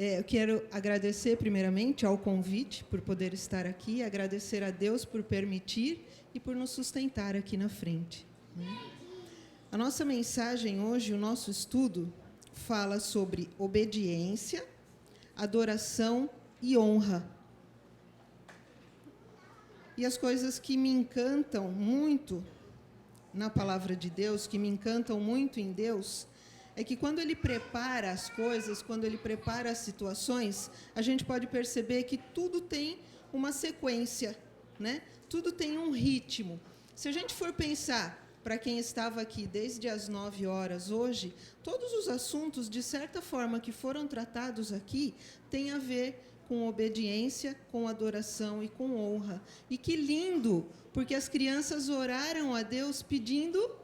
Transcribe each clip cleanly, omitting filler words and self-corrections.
Eu quero agradecer, primeiramente, ao convite por poder estar aqui, agradecer a Deus por permitir e por nos sustentar aqui na frente. A nossa mensagem hoje, o nosso estudo, fala sobre obediência, adoração e honra. E as coisas que me encantam muito na palavra de Deus, que me encantam muito em Deus, é que quando Ele prepara as coisas, quando Ele prepara as situações, a gente pode perceber que tudo tem uma sequência, né? Tudo tem um ritmo. Se a gente for pensar, para quem estava aqui desde as 9 horas hoje, todos os assuntos, de certa forma, que foram tratados aqui, têm a ver com obediência, com adoração e com honra. E que lindo, porque as crianças oraram a Deus pedindo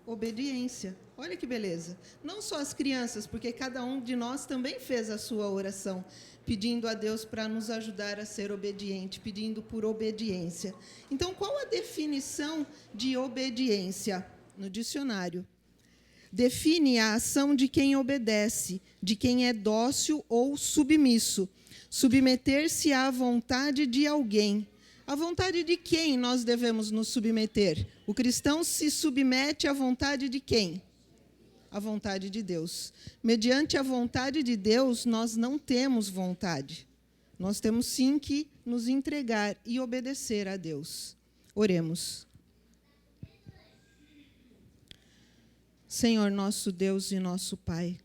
obediência. Olha que beleza. Não só as crianças, porque cada um de nós também fez a sua oração, pedindo a Deus para nos ajudar a ser obediente, pedindo por obediência. Então, qual a definição de obediência no dicionário? Define a ação de quem obedece, de quem é dócil ou submisso. Submeter-se à vontade de alguém. À vontade de quem nós devemos nos submeter? O cristão se submete à vontade de quem? À vontade de Deus. Mediante a vontade de Deus, nós não temos vontade. Nós temos sim que nos entregar e obedecer a Deus. Oremos. Senhor, nosso Deus e nosso Pai,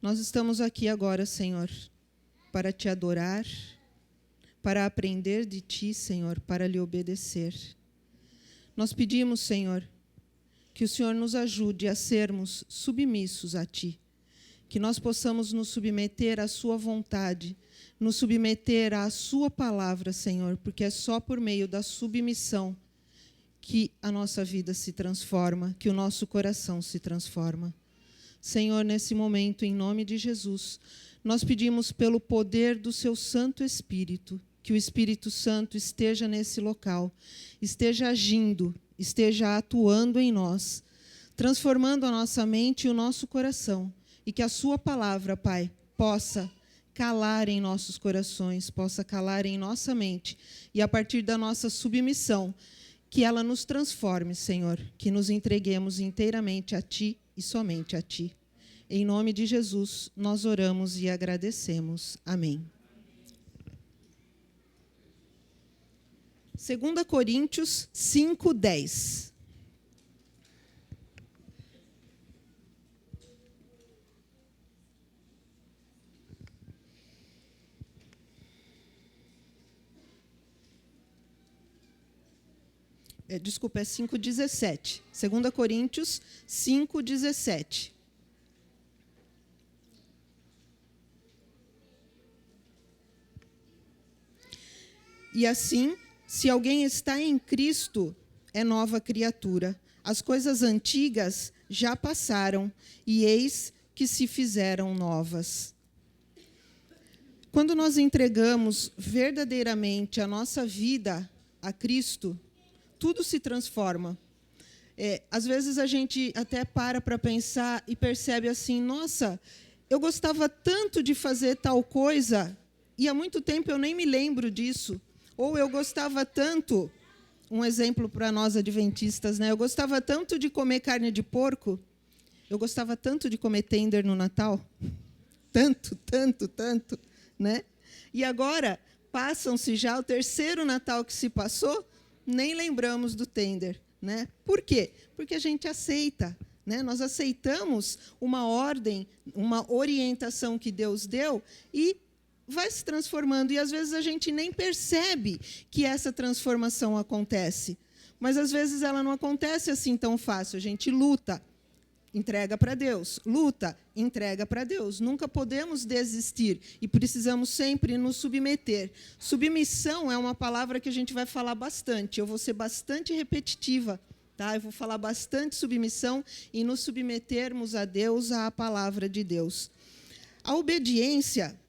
nós estamos aqui agora, Senhor, para te adorar, para aprender de ti, Senhor, para lhe obedecer. Nós pedimos, Senhor, que o Senhor nos ajude a sermos submissos a ti, que nós possamos nos submeter à sua vontade, nos submeter à sua palavra, Senhor, porque é só por meio da submissão que a nossa vida se transforma, que o nosso coração se transforma. Senhor, nesse momento, em nome de Jesus, nós pedimos pelo poder do seu Santo Espírito, que o Espírito Santo esteja nesse local, esteja agindo, esteja atuando em nós, transformando a nossa mente e o nosso coração, e que a sua palavra, Pai, possa calar em nossos corações, possa calar em nossa mente, e a partir da nossa submissão, que ela nos transforme, Senhor, que nos entreguemos inteiramente a Ti e somente a Ti. Em nome de Jesus, nós oramos e agradecemos. Amém. 2 Coríntios 5:10. Desculpa, é 5:17. 2 Coríntios 5:17. E assim, se alguém está em Cristo, é nova criatura. As coisas antigas já passaram, e eis que se fizeram novas. Quando nós entregamos verdadeiramente a nossa vida a Cristo, tudo se transforma. Às vezes a gente até para pensar e percebe assim, nossa, eu gostava tanto de fazer tal coisa, e há muito tempo eu nem me lembro disso. Ou eu gostava tanto, um exemplo para nós adventistas, né? Eu gostava tanto de comer carne de porco, eu gostava tanto de comer tender no Natal, tanto, né? E agora, passam-se já o 3º Natal que se passou, nem lembramos do tender, né? Por quê? Porque a gente aceita, né? Nós aceitamos uma ordem, uma orientação que Deus deu e vai se transformando, e às vezes a gente nem percebe que essa transformação acontece. Mas às vezes ela não acontece assim tão fácil. A gente luta, entrega para Deus. Luta, entrega para Deus. Nunca podemos desistir e precisamos sempre nos submeter. Submissão é uma palavra que a gente vai falar bastante. Eu vou ser bastante repetitiva, tá? Eu vou falar bastante submissão e nos submetermos a Deus, à palavra de Deus. A obediência,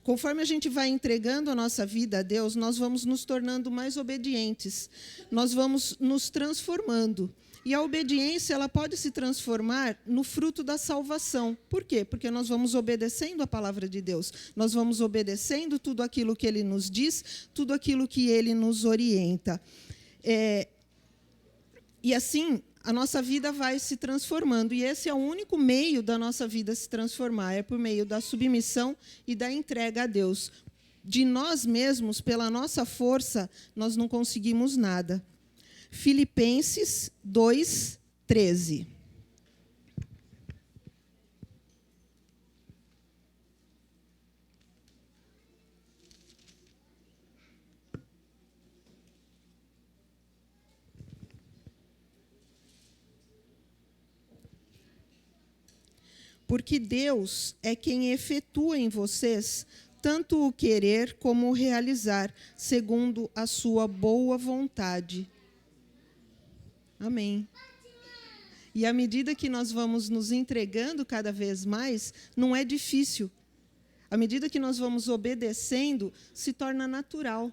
conforme a gente vai entregando a nossa vida a Deus, nós vamos nos tornando mais obedientes, nós vamos nos transformando. E a obediência, ela pode se transformar no fruto da salvação. Por quê? Porque nós vamos obedecendo a palavra de Deus. Nós vamos obedecendo tudo aquilo que Ele nos diz, tudo aquilo que Ele nos orienta. E assim, a nossa vida vai se transformando. E esse é o único meio da nossa vida se transformar. É por meio da submissão e da entrega a Deus. De nós mesmos, pela nossa força, nós não conseguimos nada. Filipenses 2:13. Porque Deus é quem efetua em vocês tanto o querer como o realizar, segundo a sua boa vontade. Amém. E à medida que nós vamos nos entregando cada vez mais, não é difícil. À medida que nós vamos obedecendo, se torna natural.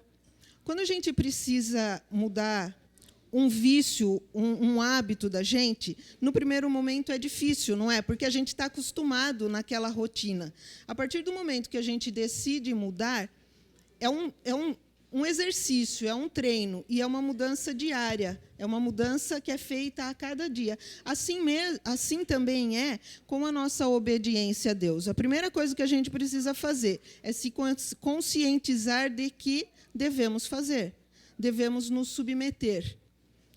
Quando a gente precisa mudar um vício, um hábito da gente, no primeiro momento é difícil, não é? Porque a gente está acostumado naquela rotina. A partir do momento que a gente decide mudar, é um exercício, é um treino, e é uma mudança diária, é uma mudança que é feita a cada dia. Assim também é com a nossa obediência a Deus. A primeira coisa que a gente precisa fazer é se conscientizar de que devemos fazer, devemos nos submeter.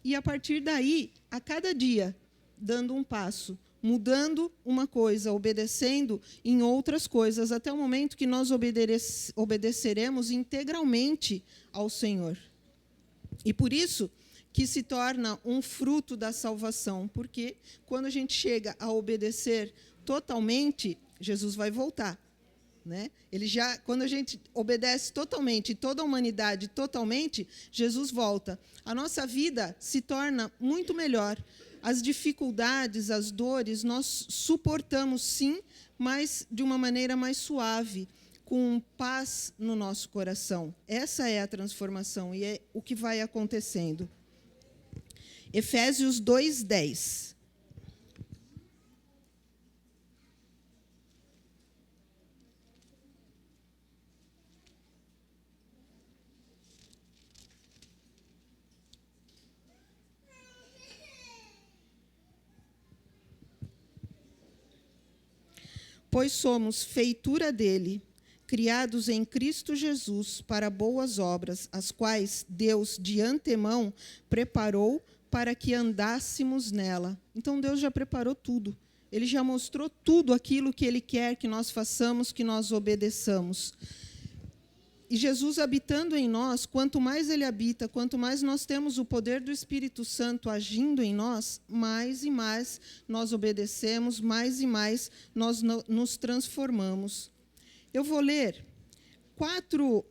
E, a partir daí, a cada dia, dando um passo, mudando uma coisa, obedecendo em outras coisas, até o momento que nós obedeceremos integralmente ao Senhor. E por isso que se torna um fruto da salvação, porque quando a gente chega a obedecer totalmente, Jesus vai voltar. Né? Quando a gente obedece totalmente, toda a humanidade totalmente, Jesus volta. A nossa vida se torna muito melhor. As dificuldades, as dores, nós suportamos sim, mas de uma maneira mais suave, com paz no nosso coração. Essa é a transformação e é o que vai acontecendo. Efésios 2:10. Pois somos feitura dele, criados em Cristo Jesus para boas obras, as quais Deus de antemão preparou para que andássemos nela. Então Deus já preparou tudo. Ele já mostrou tudo aquilo que Ele quer que nós façamos, que nós obedeçamos. E Jesus habitando em nós, quanto mais Ele habita, quanto mais nós temos o poder do Espírito Santo agindo em nós, mais e mais nós obedecemos, mais e mais nós nos transformamos. Eu vou ler 4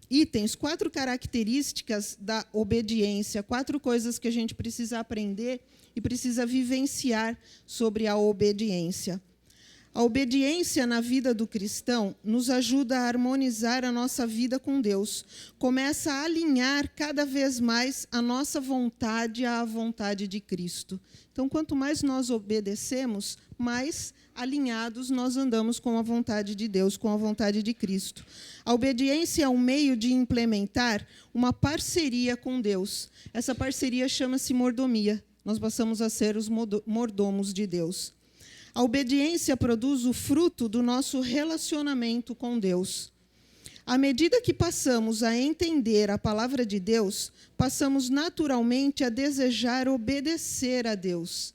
itens, 4 características da obediência, 4 coisas que a gente precisa aprender e precisa vivenciar sobre a obediência. A obediência na vida do cristão nos ajuda a harmonizar a nossa vida com Deus. Começa a alinhar cada vez mais a nossa vontade à vontade de Cristo. Então, quanto mais nós obedecemos, mais alinhados nós andamos com a vontade de Deus, com a vontade de Cristo. A obediência é um meio de implementar uma parceria com Deus. Essa parceria chama-se mordomia. Nós passamos a ser os mordomos de Deus. A obediência produz o fruto do nosso relacionamento com Deus. À medida que passamos a entender a palavra de Deus, passamos naturalmente a desejar obedecer a Deus.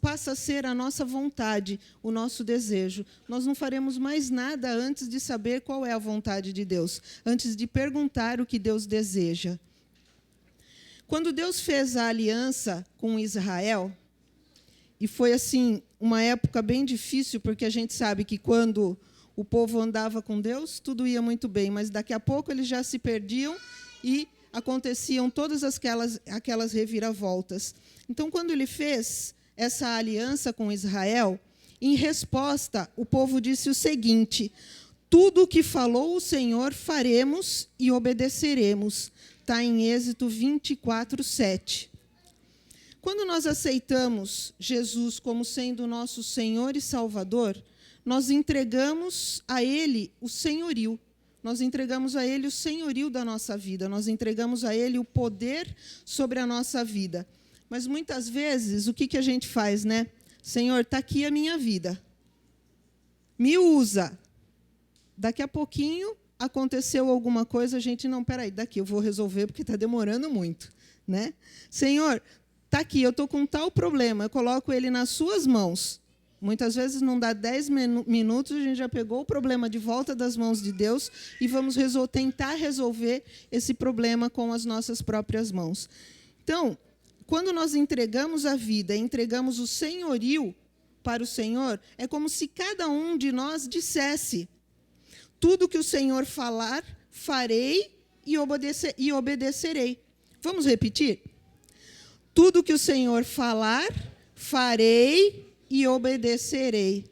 Passa a ser a nossa vontade, o nosso desejo. Nós não faremos mais nada antes de saber qual é a vontade de Deus, antes de perguntar o que Deus deseja. Quando Deus fez a aliança com Israel, e foi assim uma época bem difícil, porque a gente sabe que quando o povo andava com Deus, tudo ia muito bem, mas daqui a pouco eles já se perdiam e aconteciam todas aquelas reviravoltas. Então, quando ele fez essa aliança com Israel, em resposta, o povo disse o seguinte: tudo o que falou o Senhor faremos e obedeceremos. está em Êxodo 24:7. Quando nós aceitamos Jesus como sendo o nosso Senhor e Salvador, nós entregamos a Ele o senhorio. Nós entregamos a Ele o senhorio da nossa vida. Nós entregamos a Ele o poder sobre a nossa vida. Mas muitas vezes, o que a gente faz, né? Senhor, está aqui a minha vida. Me usa. Daqui a pouquinho aconteceu alguma coisa, a gente, não, peraí, daqui eu vou resolver porque está demorando muito, né? Senhor, está aqui, eu estou com tal problema, eu coloco ele nas suas mãos. Muitas vezes não dá 10 minutos, a gente já pegou o problema de volta das mãos de Deus e vamos tentar resolver esse problema com as nossas próprias mãos. Então, quando nós entregamos a vida, entregamos o senhorio para o Senhor, é como se cada um de nós dissesse: tudo que o Senhor falar, farei e obedecerei. Vamos repetir? Tudo que o Senhor falar, farei e obedecerei.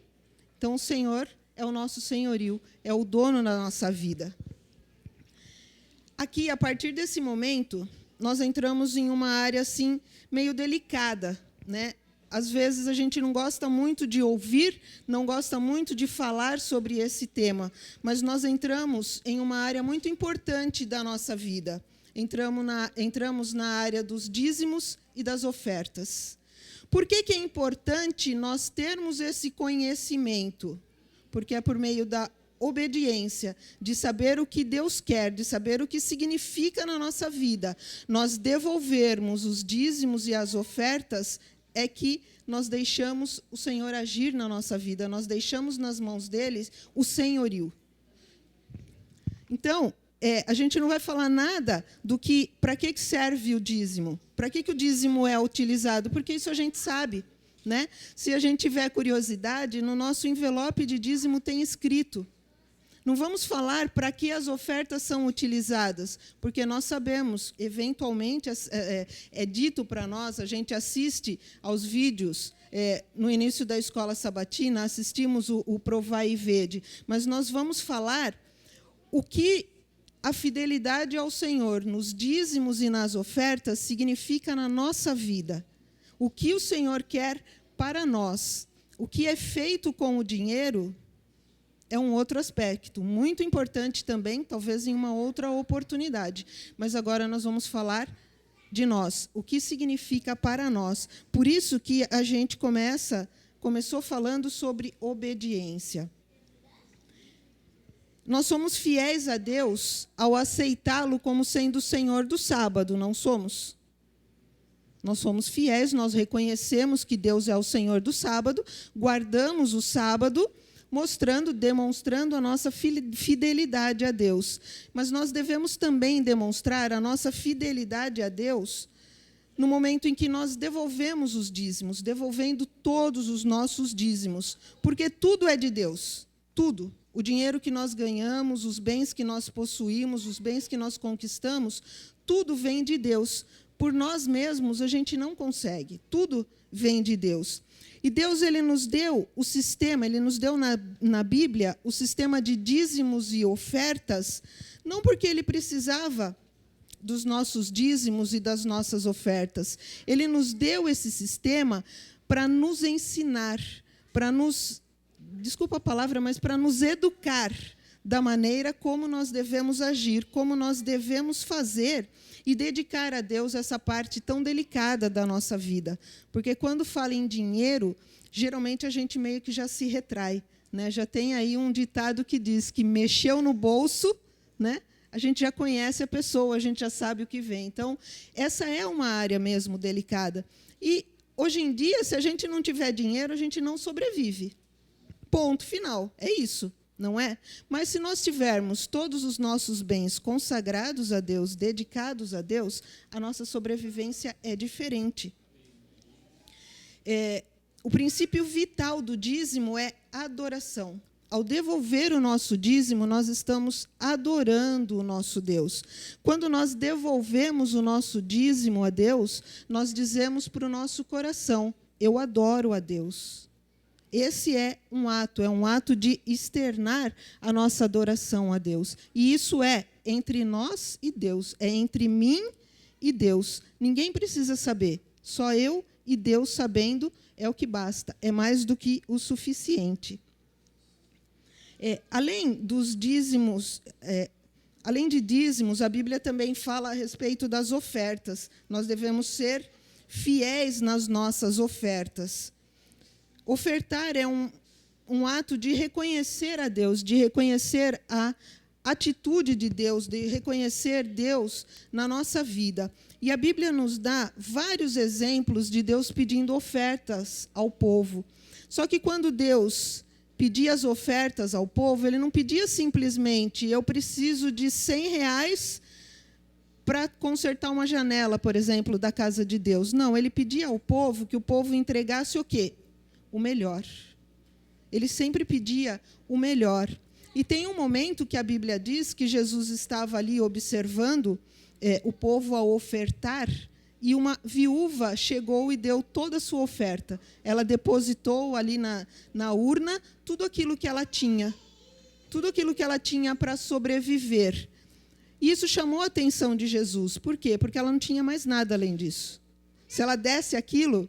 Então, o Senhor é o nosso senhorio, é o dono da nossa vida. Aqui, a partir desse momento, nós entramos em uma área assim meio delicada, né? Às vezes a gente não gosta muito de ouvir, não gosta muito de falar sobre esse tema, mas nós entramos em uma área muito importante da nossa vida. Entramos na área dos dízimos e das ofertas. Por que é importante nós termos esse conhecimento? Porque é por meio da obediência, de saber o que Deus quer, de saber o que significa na nossa vida, nós devolvermos os dízimos e as ofertas, é que nós deixamos o Senhor agir na nossa vida, nós deixamos nas mãos deles o senhorio. Então, a gente não vai falar nada do que, para que serve o dízimo, para que o dízimo é utilizado, porque isso a gente sabe, né? Se a gente tiver curiosidade, no nosso envelope de dízimo tem escrito. Não vamos falar para que as ofertas são utilizadas, porque nós sabemos, eventualmente é dito para nós, a gente assiste aos vídeos, no início da escola sabatina, assistimos o Provai e Vede, mas nós vamos falar o que a fidelidade ao Senhor nos dízimos e nas ofertas significa na nossa vida. O que o Senhor quer para nós. O que é feito com o dinheiro é um outro aspecto, muito importante também, talvez em uma outra oportunidade. Mas agora nós vamos falar de nós, o que significa para nós. Por isso que a gente começou falando sobre obediência. Nós somos fiéis a Deus ao aceitá-lo como sendo o Senhor do sábado, não somos? Nós somos fiéis, nós reconhecemos que Deus é o Senhor do sábado, guardamos o sábado, demonstrando a nossa fidelidade a Deus. Mas nós devemos também demonstrar a nossa fidelidade a Deus no momento em que nós devolvemos os dízimos, devolvendo todos os nossos dízimos, porque tudo é de Deus, tudo. O dinheiro que nós ganhamos, os bens que nós possuímos, os bens que nós conquistamos, tudo vem de Deus. Por nós mesmos, a gente não consegue. Tudo vem de Deus. E Deus, ele nos deu o sistema, ele nos deu na Bíblia o sistema de dízimos e ofertas, não porque ele precisava dos nossos dízimos e das nossas ofertas. Ele nos deu esse sistema para nos ensinar, para nos, desculpa a palavra, mas para nos educar da maneira como nós devemos agir, como nós devemos fazer e dedicar a Deus essa parte tão delicada da nossa vida. Porque quando fala em dinheiro, geralmente a gente meio que já se retrai, né? Já tem aí um ditado que diz que mexeu no bolso, né? A gente já conhece a pessoa, a gente já sabe o que vem. Então, essa é uma área mesmo delicada. E, hoje em dia, se a gente não tiver dinheiro, a gente não sobrevive. Ponto final. É isso. Não é? Mas se nós tivermos todos os nossos bens consagrados a Deus, dedicados a Deus, a nossa sobrevivência é diferente. O princípio vital do dízimo é adoração. Ao devolver o nosso dízimo, nós estamos adorando o nosso Deus. Quando nós devolvemos o nosso dízimo a Deus, nós dizemos para o nosso coração: eu adoro a Deus. Esse é um ato de externar a nossa adoração a Deus. E isso é entre nós e Deus, é entre mim e Deus. Ninguém precisa saber, só eu e Deus sabendo é o que basta, é mais do que o suficiente. Além dos dízimos, além de dízimos, a Bíblia também fala a respeito das ofertas. Nós devemos ser fiéis nas nossas ofertas. Ofertar é um ato de reconhecer a Deus, de reconhecer a atitude de Deus, de reconhecer Deus na nossa vida. E a Bíblia nos dá vários exemplos de Deus pedindo ofertas ao povo. Só que quando Deus pedia as ofertas ao povo, ele não pedia simplesmente, eu preciso de R$100 para consertar uma janela, por exemplo, da casa de Deus. Não, ele pedia ao povo que o povo entregasse o quê? O melhor. Ele sempre pedia o melhor. E tem um momento que a Bíblia diz que Jesus estava ali observando o povo a ofertar, e uma viúva chegou e deu toda a sua oferta. Ela depositou ali na urna tudo aquilo que ela tinha. Tudo aquilo que ela tinha para sobreviver. E isso chamou a atenção de Jesus. Por quê? Porque ela não tinha mais nada além disso. Se ela desse aquilo,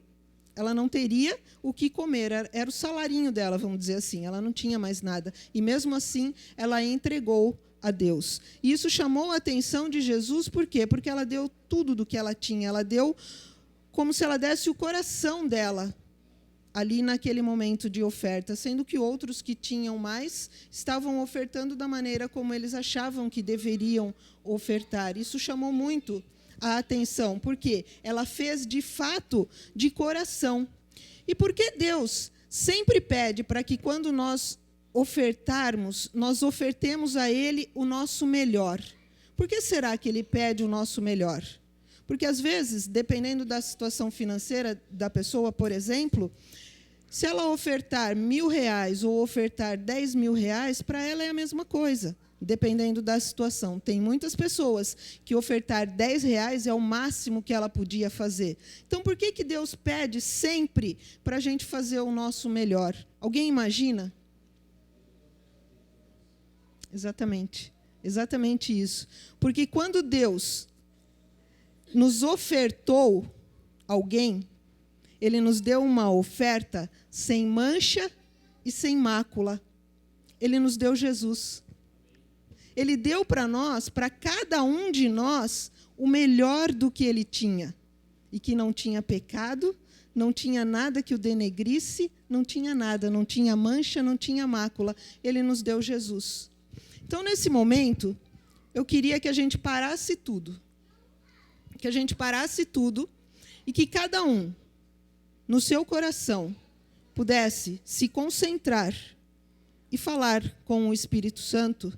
ela não teria o que comer. Era o salarinho dela, vamos dizer assim. Ela não tinha mais nada. E, mesmo assim, ela entregou a Deus. E isso chamou a atenção de Jesus, por quê? Porque ela deu tudo do que ela tinha. Ela deu como se ela desse o coração dela ali naquele momento de oferta, sendo que outros que tinham mais estavam ofertando da maneira como eles achavam que deveriam ofertar. Isso chamou muito a atenção, porque ela fez de fato de coração. E por que Deus sempre pede para que quando nós ofertarmos, nós ofertemos a Ele o nosso melhor? Por que será que Ele pede o nosso melhor? Porque, às vezes, dependendo da situação financeira da pessoa, por exemplo, se ela ofertar R$1.000 ou ofertar R$10.000, para ela é a mesma coisa, dependendo da situação. Tem muitas pessoas que ofertar R$10 é o máximo que ela podia fazer. Então, por que Deus pede sempre para a gente fazer o nosso melhor? Alguém imagina? Exatamente isso. Porque quando Deus nos ofertou alguém, Ele nos deu uma oferta sem mancha e sem mácula. Ele nos deu Jesus. Ele deu para nós, para cada um de nós, o melhor do que Ele tinha. E que não tinha pecado, não tinha nada que o denegrisse, não tinha nada, não tinha mancha, não tinha mácula. Ele nos deu Jesus. Então, nesse momento, eu queria que a gente parasse tudo. Que a gente parasse tudo e que cada um, no seu coração, pudesse se concentrar e falar com o Espírito Santo,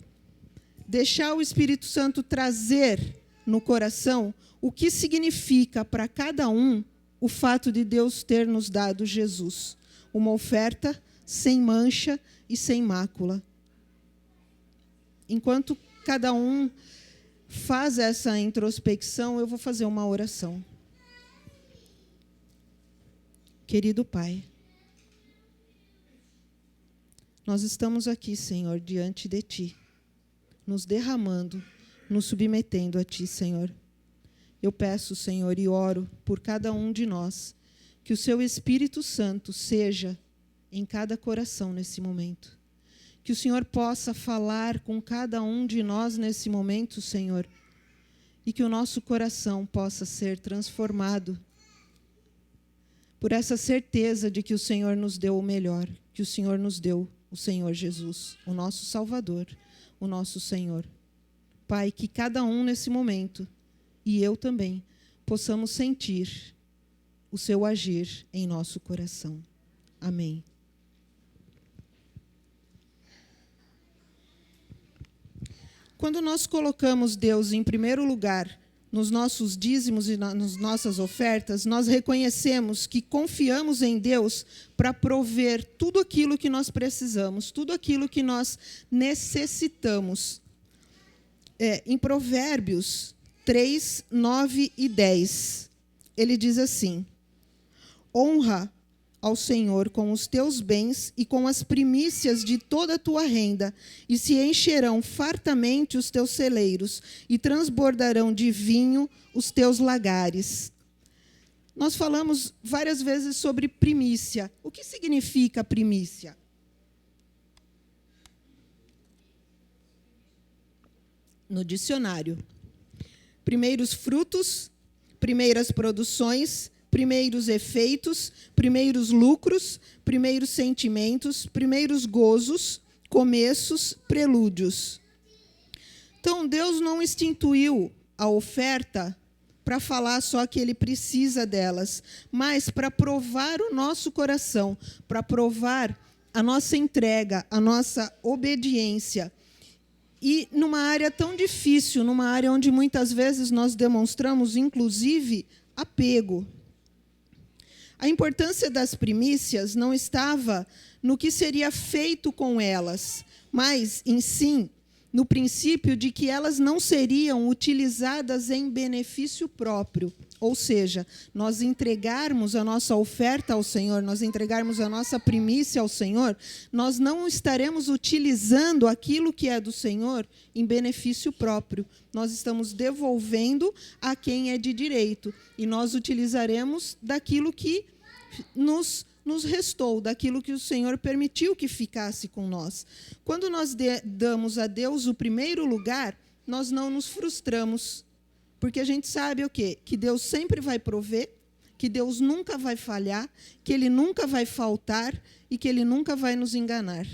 deixar o Espírito Santo trazer no coração o que significa para cada um o fato de Deus ter nos dado Jesus, uma oferta sem mancha e sem mácula. Enquanto cada um faz essa introspecção, eu vou fazer uma oração. Querido Pai, nós estamos aqui, Senhor, diante de Ti, nos derramando, nos submetendo a Ti, Senhor. Eu peço, Senhor, e oro por cada um de nós, que o Seu Espírito Santo seja em cada coração nesse momento. Que o Senhor possa falar com cada um de nós nesse momento, Senhor, e que o nosso coração possa ser transformado por essa certeza de que o Senhor nos deu o melhor, que o Senhor nos deu o Senhor Jesus, o nosso Salvador, o nosso Senhor. Pai, que cada um nesse momento, e eu também, possamos sentir o Seu agir em nosso coração. Amém. Quando nós colocamos Deus em primeiro lugar nos nossos dízimos e nas nossas ofertas, nós reconhecemos que confiamos em Deus para prover tudo aquilo que nós precisamos, tudo aquilo que nós necessitamos. Em Provérbios 3, 9 e 10, ele diz assim: honra ao Senhor com os teus bens e com as primícias de toda a tua renda, e se encherão fartamente os teus celeiros, e transbordarão de vinho os teus lagares. Nós falamos várias vezes sobre primícia. O que significa primícia? No dicionário: primeiros frutos, primeiras produções, primeiros efeitos, primeiros lucros, primeiros sentimentos, primeiros gozos, começos, prelúdios. Então, Deus não instituiu a oferta para falar só que Ele precisa delas, mas para provar o nosso coração, para provar a nossa entrega, a nossa obediência. E numa área tão difícil, numa área onde muitas vezes nós demonstramos, inclusive, apego. A importância das primícias não estava no que seria feito com elas, mas, em si, no princípio de que elas não seriam utilizadas em benefício próprio. Ou seja, nós entregarmos a nossa oferta ao Senhor, nós entregarmos a nossa primícia ao Senhor, nós não estaremos utilizando aquilo que é do Senhor em benefício próprio. Nós estamos devolvendo a quem é de direito. E nós utilizaremos daquilo que nos restou, daquilo que o Senhor permitiu que ficasse com nós. Quando nós damos a Deus o primeiro lugar, nós não nos frustramos. Porque a gente sabe o quê? Que Deus sempre vai prover, que Deus nunca vai falhar, que Ele nunca vai faltar e que Ele nunca vai nos enganar.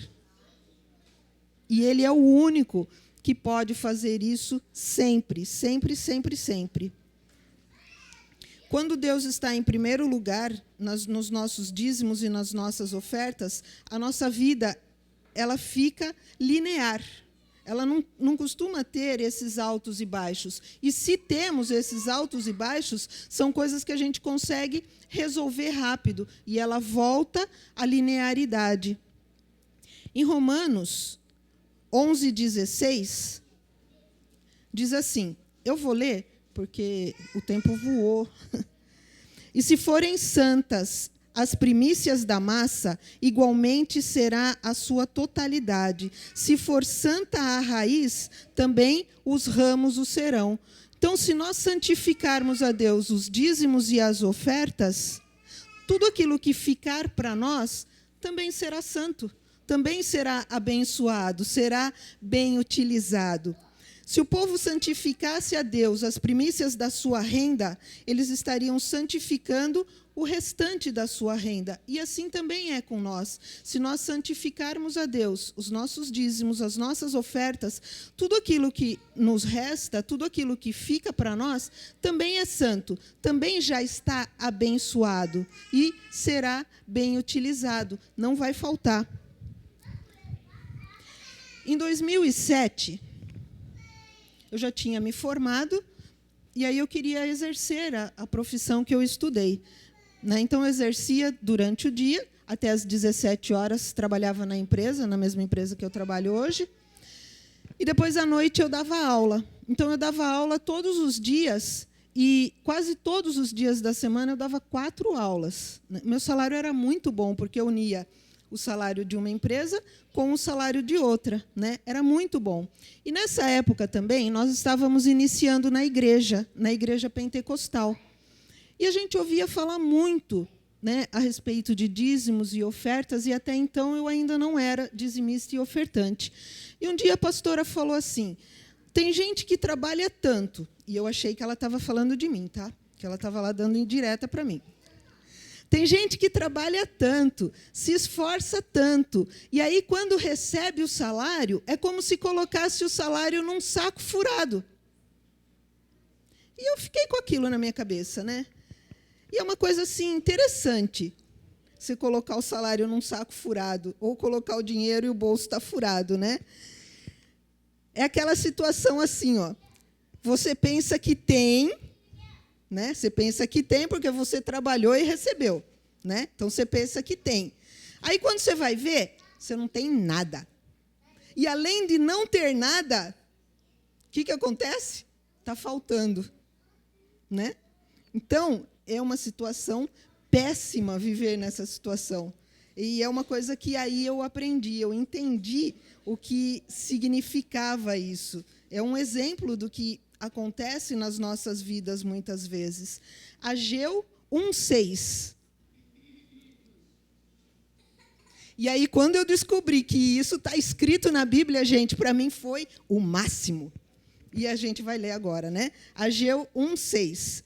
E Ele é o único que pode fazer isso sempre, sempre, sempre, sempre. Quando Deus está em primeiro lugar nos nossos dízimos e nas nossas ofertas, a nossa vida ela fica linear. Ela não costuma ter esses altos e baixos. E se temos esses altos e baixos, são coisas que a gente consegue resolver rápido. E ela volta à linearidade. Em Romanos 11:16, diz assim, eu vou ler, porque o tempo voou. E se forem santas as primícias da massa, igualmente será a sua totalidade. Se for santa a raiz, também os ramos o serão. Então, se nós santificarmos a Deus os dízimos e as ofertas, tudo aquilo que ficar para nós também será santo, também será abençoado, será bem utilizado. Se o povo santificasse a Deus as primícias da sua renda, eles estariam santificando o restante da sua renda. E assim também é com nós. Se nós santificarmos a Deus os nossos dízimos, as nossas ofertas, tudo aquilo que nos resta, tudo aquilo que fica para nós, também é santo, também já está abençoado e será bem utilizado, não vai faltar. Em 2007, eu já tinha me formado, e aí eu queria exercer a profissão que eu estudei. Então, eu exercia durante o dia, até às 17 horas, trabalhava na empresa, na mesma empresa que eu trabalho hoje, e depois, à noite, eu dava aula. Então, eu dava aula todos os dias, e quase todos os dias da semana eu dava 4 aulas. Meu salário era muito bom, porque eu unia o salário de uma empresa com o salário de outra, Era muito bom. E nessa época também nós estávamos iniciando na igreja pentecostal. E a gente ouvia falar muito, a respeito de dízimos e ofertas, e até então eu ainda não era dizimista e ofertante. E um dia a pastora falou assim, tem gente que trabalha tanto, e eu achei que ela estava falando de mim, tá? Que ela estava lá dando indireta para mim. Tem gente que trabalha tanto, se esforça tanto, e aí, quando recebe o salário, é como se colocasse o salário num saco furado. E eu fiquei com aquilo na minha cabeça, E é uma coisa assim interessante, você colocar o salário num saco furado, ou colocar o dinheiro e o bolso está furado, É aquela situação assim, você pensa que tem, Você pensa que tem porque você trabalhou e recebeu, Então, você pensa que tem. Aí, quando você vai ver, você não tem nada. E, além de não ter nada, o que acontece? Está faltando, Então, é uma situação péssima viver nessa situação. E é uma coisa que aí eu aprendi, eu entendi o que significava isso. É um exemplo do que acontece nas nossas vidas muitas vezes. Ageu 1:6. E aí, quando eu descobri que isso está escrito na Bíblia, gente, para mim foi o máximo. E a gente vai ler agora, né? Ageu 1:6.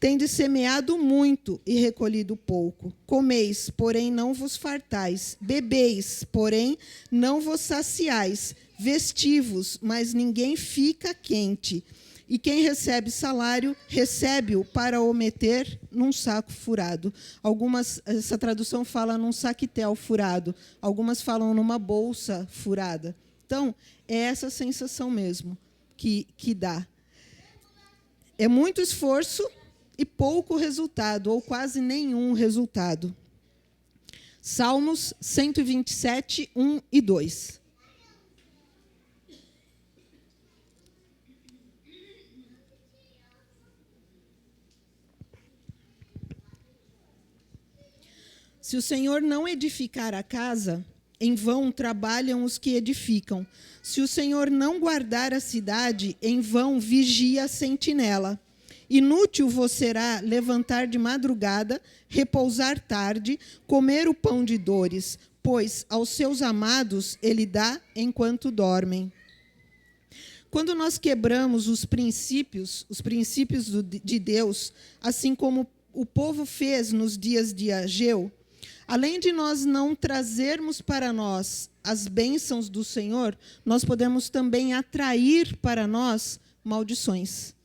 Tendes semeado muito e recolhido pouco. Comeis, porém não vos fartais. Bebeis, porém não vos saciais. Vestivos, mas ninguém fica quente. E quem recebe salário, recebe-o para o meter num saco furado. Essa tradução fala num saquetel furado. Algumas falam numa bolsa furada. Então, é essa sensação mesmo que dá. É muito esforço e pouco resultado, ou quase nenhum resultado. Salmos 127, 1 e 2. Se o Senhor não edificar a casa, em vão trabalham os que edificam. Se o Senhor não guardar a cidade, em vão vigia a sentinela. Inútil vos será levantar de madrugada, repousar tarde, comer o pão de dores, pois aos seus amados ele dá enquanto dormem. Quando nós quebramos os princípios de Deus, assim como o povo fez nos dias de Ageu, além de nós não trazermos para nós as bênçãos do Senhor, nós podemos também atrair para nós maldições.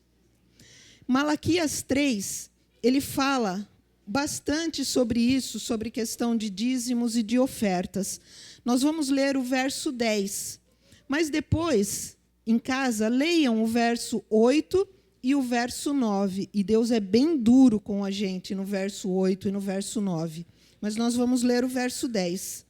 Malaquias 3, ele fala bastante sobre isso, sobre questão de dízimos e de ofertas. Nós vamos ler o verso 10, mas depois, em casa, leiam o verso 8 e o verso 9. E Deus é bem duro com a gente no verso 8 e no verso 9. Mas nós vamos ler o verso 10.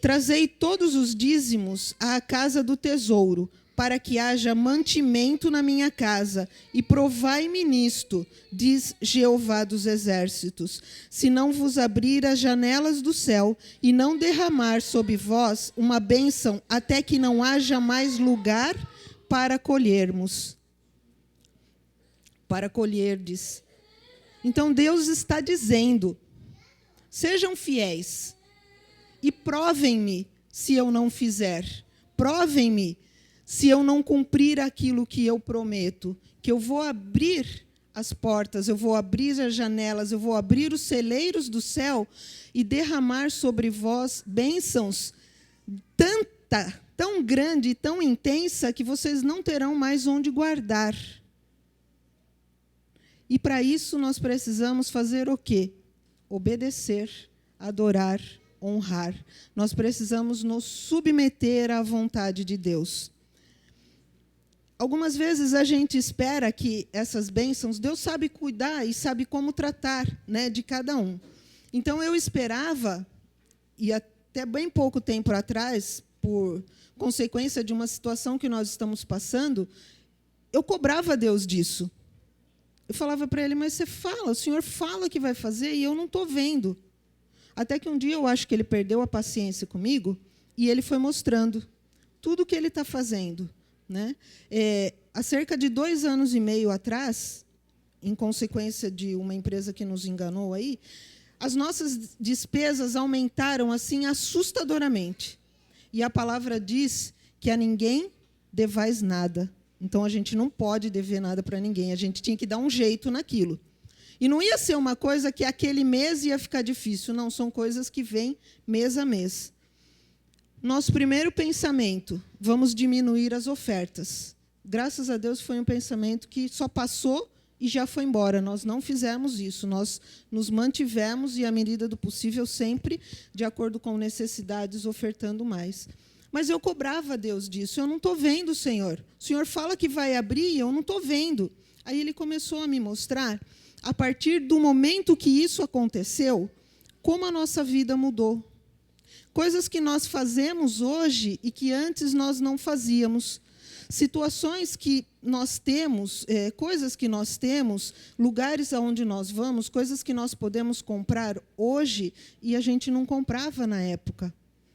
Trazei todos os dízimos à casa do tesouro, para que haja mantimento na minha casa, e provai-me nisto, diz Jeová dos exércitos, se não vos abrir as janelas do céu e não derramar sobre vós uma bênção, até que não haja mais lugar para colhermos. Para colherdes. Então Deus está dizendo: sejam fiéis e provem-me se eu não fizer. Provem-me se eu não cumprir aquilo que eu prometo, que eu vou abrir as portas, eu vou abrir as janelas, eu vou abrir os celeiros do céu e derramar sobre vós bênçãos tão grande e tão intensa que vocês não terão mais onde guardar. E para isso nós precisamos fazer o quê? Obedecer, adorar, honrar. Nós precisamos nos submeter à vontade de Deus. Algumas vezes a gente espera que essas bênçãos, Deus sabe cuidar e sabe como tratar, né, de cada um. Então eu esperava, e até bem pouco tempo atrás, por consequência de uma situação que nós estamos passando, eu cobrava a Deus disso. Eu falava para ele: mas você fala, o Senhor fala que vai fazer e eu não estou vendo. Até que um dia eu acho que ele perdeu a paciência comigo e ele foi mostrando tudo o que ele está fazendo. Né? Há cerca de 2 anos e meio atrás, em consequência de uma empresa que nos enganou aí, as nossas despesas aumentaram assim assustadoramente. E a palavra diz que a ninguém devais nada. Então, a gente não pode dever nada para ninguém. A gente tinha que dar um jeito naquilo. E não ia ser uma coisa que aquele mês ia ficar difícil. Não, são coisas que vêm mês a mês. Nosso primeiro pensamento: vamos diminuir as ofertas. Graças a Deus foi um pensamento que só passou e já foi embora. Nós não fizemos isso. Nós nos mantivemos e, à medida do possível, sempre de acordo com necessidades, ofertando mais. Mas eu cobrava a Deus disso. Eu não estou vendo, Senhor. O Senhor fala que vai abrir e eu não estou vendo. Aí ele começou a me mostrar, a partir do momento que isso aconteceu, como a nossa vida mudou. Coisas que nós fazemos hoje e que antes nós não fazíamos. Situações que nós temos, coisas que nós temos, lugares aonde nós vamos, coisas que nós podemos comprar hoje e a gente não comprava na época.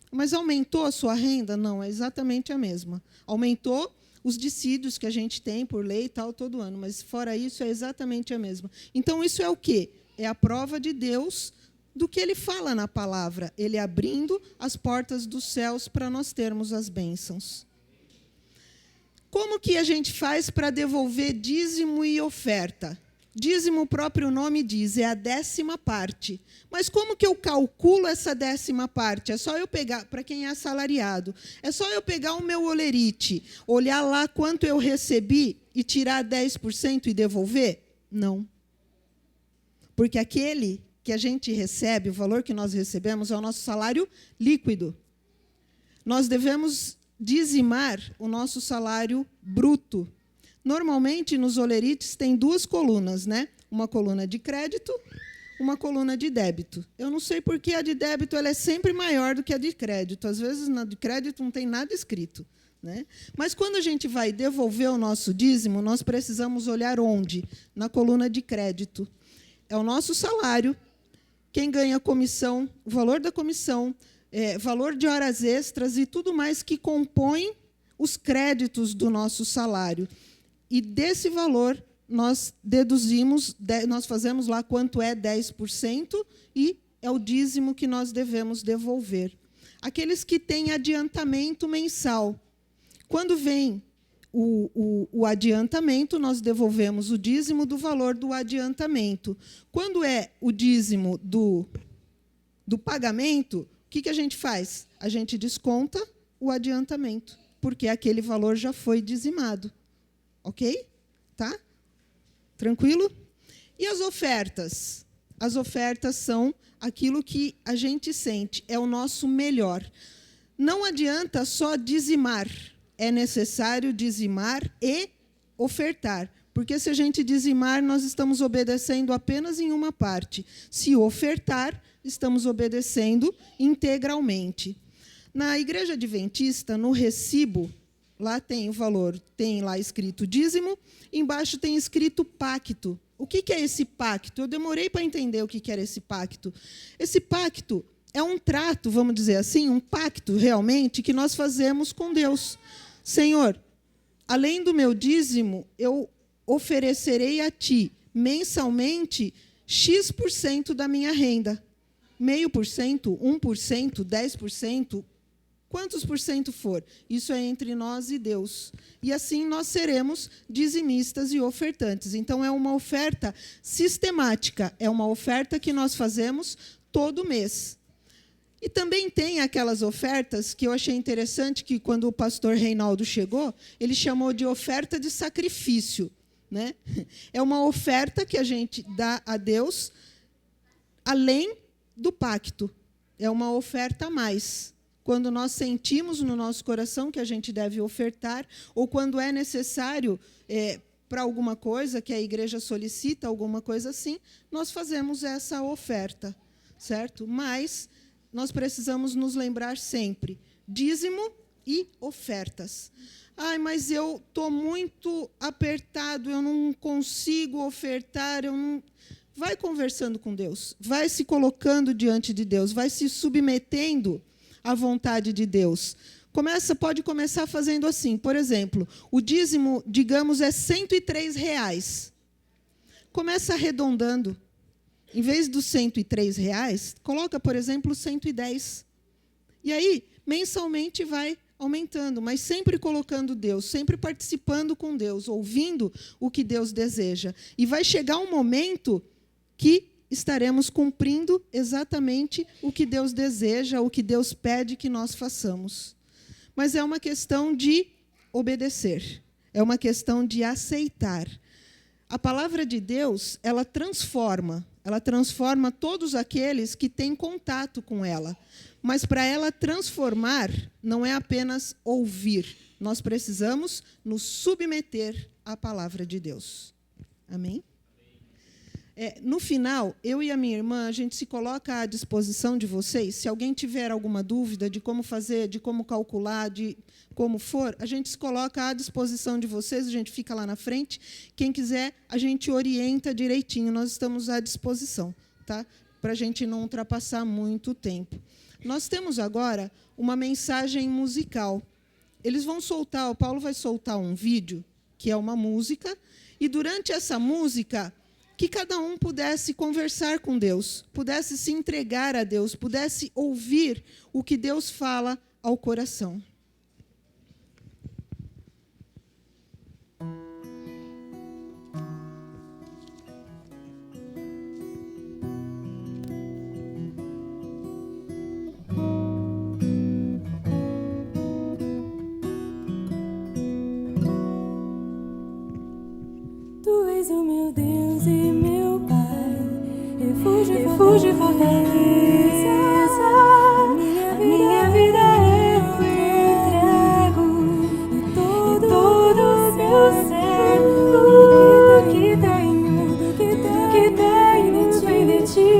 Mas aumentou a sua renda? Não, é exatamente a mesma. Aumentou os dissídios que a gente tem por lei e tal todo ano, mas fora isso é exatamente a mesma. Então isso é o quê? É a prova de Deus do que Ele fala na palavra, Ele abrindo as portas dos céus para nós termos as bênçãos. Como que a gente faz para devolver dízimo e oferta? Dízimo, o próprio nome diz, é a 10ª parte. Mas como que eu calculo essa 10ª parte? É só eu pegar, para quem é assalariado, é só eu pegar o meu holerite, olhar lá quanto eu recebi e tirar 10% e devolver? Não. Porque aquele que a gente recebe, o valor que nós recebemos, é o nosso salário líquido. Nós devemos dizimar o nosso salário bruto. Normalmente, nos olerites, tem 2 colunas, né? Uma coluna de crédito, uma coluna de débito. Eu não sei por que a de débito ela é sempre maior do que a de crédito. Às vezes, na de crédito não tem nada escrito, né? Mas, quando a gente vai devolver o nosso dízimo, nós precisamos olhar onde? Na coluna de crédito. É o nosso salário, quem ganha comissão, o valor da comissão, valor de horas extras e tudo mais que compõe os créditos do nosso salário. E desse valor, nós deduzimos, nós fazemos lá quanto é 10%, e é o dízimo que nós devemos devolver. Aqueles que têm adiantamento mensal. Quando vem o adiantamento, nós devolvemos o dízimo do valor do adiantamento. Quando é o dízimo do pagamento, o que a gente faz? A gente desconta o adiantamento, porque aquele valor já foi dizimado. Ok? Tá? Tranquilo? E as ofertas? As ofertas são aquilo que a gente sente, é o nosso melhor. Não adianta só dizimar, é necessário dizimar e ofertar. Porque se a gente dizimar, nós estamos obedecendo apenas em uma parte. Se ofertar, estamos obedecendo integralmente. Na Igreja Adventista, no recibo, lá tem o valor, tem lá escrito dízimo, embaixo tem escrito pacto. O que é esse pacto? Eu demorei para entender o que era esse pacto. Esse pacto é um trato, vamos dizer assim, um pacto realmente que nós fazemos com Deus. Senhor, além do meu dízimo, eu oferecerei a Ti mensalmente X% da minha renda. 0,5%, 1%, 10%, quantos por cento for. Isso é entre nós e Deus. E assim nós seremos dizimistas e ofertantes. Então, é uma oferta sistemática, é uma oferta que nós fazemos todo mês. E também tem aquelas ofertas que eu achei interessante, que quando o pastor Reinaldo chegou, ele chamou de oferta de sacrifício, né? É uma oferta que a gente dá a Deus além do pacto. É uma oferta a mais. Quando nós sentimos no nosso coração que a gente deve ofertar, ou quando é necessário para alguma coisa que a igreja solicita, alguma coisa assim, nós fazemos essa oferta, certo? Mas nós precisamos nos lembrar sempre, dízimo e ofertas. Ai, mas eu estou muito apertado, eu não consigo ofertar, eu não... Vai conversando com Deus, vai se colocando diante de Deus, vai se submetendo à vontade de Deus. Pode começar fazendo assim, por exemplo, o dízimo, digamos, é R$103. Começa arredondando. Em vez dos R$103, coloca, por exemplo, 110. E aí, mensalmente vai aumentando, mas sempre colocando Deus, sempre participando com Deus, ouvindo o que Deus deseja. E vai chegar um momento que estaremos cumprindo exatamente o que Deus deseja, o que Deus pede que nós façamos. Mas é uma questão de obedecer, é uma questão de aceitar. A palavra de Deus, ela transforma todos aqueles que têm contato com ela. Mas para ela transformar, não é apenas ouvir, nós precisamos nos submeter à palavra de Deus. Amém? No final, eu e a minha irmã, a gente se coloca à disposição de vocês. Se alguém tiver alguma dúvida de como fazer, de como calcular, de como for, a gente se coloca à disposição de vocês, a gente fica lá na frente. Quem quiser, a gente orienta direitinho, nós estamos à disposição, tá? Para a gente não ultrapassar muito o tempo. Nós temos agora uma mensagem musical. Eles vão soltar, o Paulo vai soltar um vídeo, que é uma música, e durante essa música, que cada um pudesse conversar com Deus, pudesse se entregar a Deus, pudesse ouvir o que Deus fala ao coração. Tu és o meu Deus e meu Pai, refúgio e fortaleza. Minha vida eu entrego, e todo o meu ser, tudo que tenho vem de ti.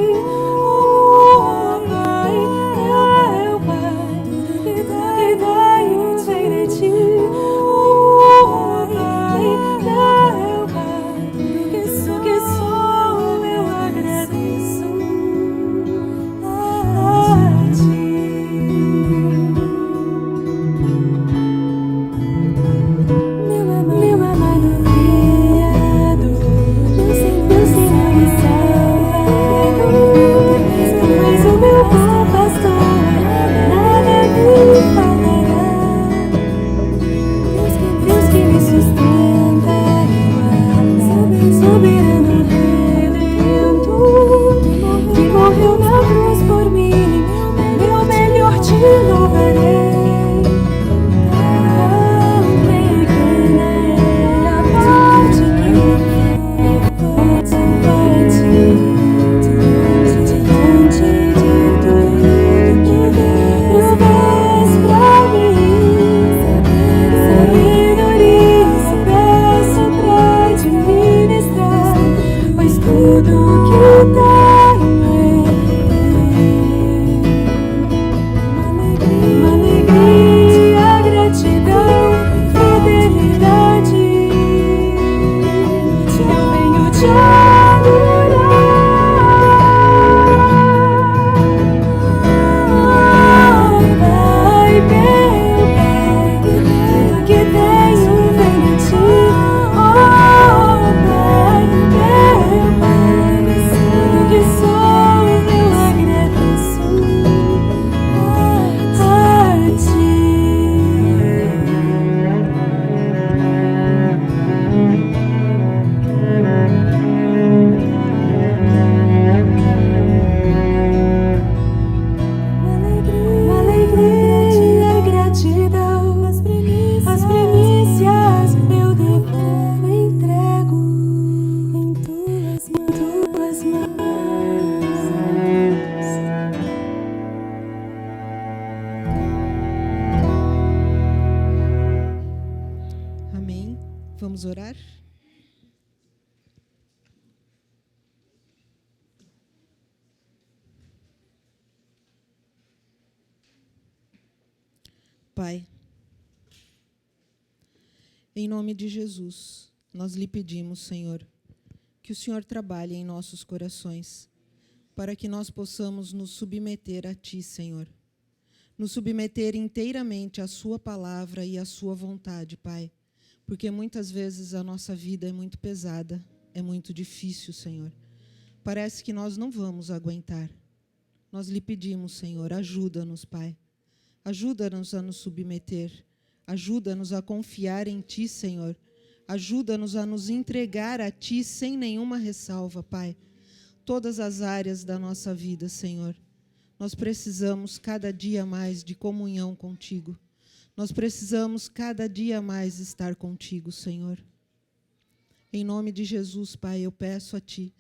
Oh, Pai, meu Pai, tudo que tenho vem de ti. Oh, Pai, meu Pai, tudo que sou eu agradeço a ti. Meu amado Criador, meu Senhor e Salvador, Tu és o meu bom pastor, nada me faltará. Deus que me sustenta e guarda, soberano redentor, que morreu na cruz por mim, meu melhor te louvarei. Quão pequena é a parte que eu faço para ti, diante de tudo que Deus fez pra mim. Sabedoria se peço pra te ministrar, pois tudo que tenho é alegria, gratidão, fidelidade. Eu venho te adorar. Pai, meu Pai, tudo que tenho vem de ti. Oh, Pai, meu Pai, tudo que sou eu agradeço a ti. Uma alegria e gratidão, as primícias eu devolvo e entrego em tuas mãos. Amém. Vamos orar? Pai, em nome de Jesus, nós lhe pedimos, Senhor, que o Senhor trabalhe em nossos corações, para que nós possamos nos submeter a Ti, Senhor. Nos submeter inteiramente à Sua palavra e à Sua vontade, Pai, porque muitas vezes a nossa vida é muito pesada, é muito difícil, Senhor. Parece que nós não vamos aguentar. Nós lhe pedimos, Senhor, ajuda-nos, Pai. Ajuda-nos a nos submeter. Ajuda-nos a confiar em Ti, Senhor. Ajuda-nos a nos entregar a Ti sem nenhuma ressalva, Pai. Todas as áreas da nossa vida, Senhor. Nós precisamos cada dia mais de comunhão contigo. Nós precisamos cada dia mais estar contigo, Senhor. Em nome de Jesus, Pai, eu peço a Ti,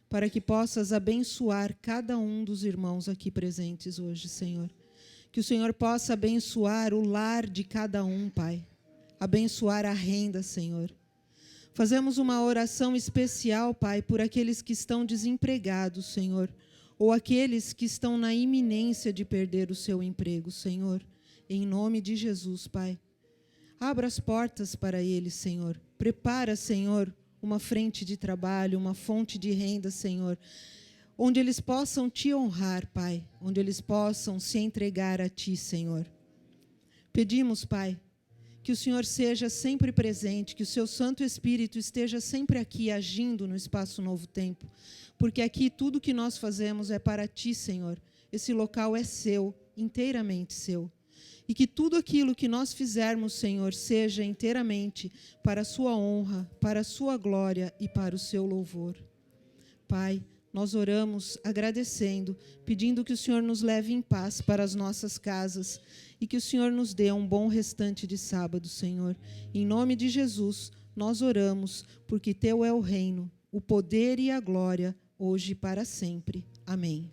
para que possas abençoar cada um dos irmãos aqui presentes hoje, Senhor. Que o Senhor possa abençoar o lar de cada um, Pai. Abençoar a renda, Senhor. Fazemos uma oração especial, Pai, por aqueles que estão desempregados, Senhor, ou aqueles que estão na iminência de perder o seu emprego, Senhor. Em nome de Jesus, Pai. Abra as portas para eles, Senhor. Prepara, Senhor, uma frente de trabalho, uma fonte de renda, Senhor, onde eles possam te honrar, Pai, onde eles possam se entregar a Ti, Senhor. Pedimos, Pai, que o Senhor seja sempre presente, que o Seu Santo Espírito esteja sempre aqui agindo no Espaço Novo Tempo, porque aqui tudo que nós fazemos é para Ti, Senhor. Esse local é Seu, inteiramente Seu. E que tudo aquilo que nós fizermos, Senhor, seja inteiramente para a Sua honra, para a Sua glória e para o Seu louvor. Pai, nós oramos agradecendo, pedindo que o Senhor nos leve em paz para as nossas casas e que o Senhor nos dê um bom restante de sábado, Senhor. Em nome de Jesus, nós oramos, porque Teu é o reino, o poder e a glória, hoje e para sempre. Amém.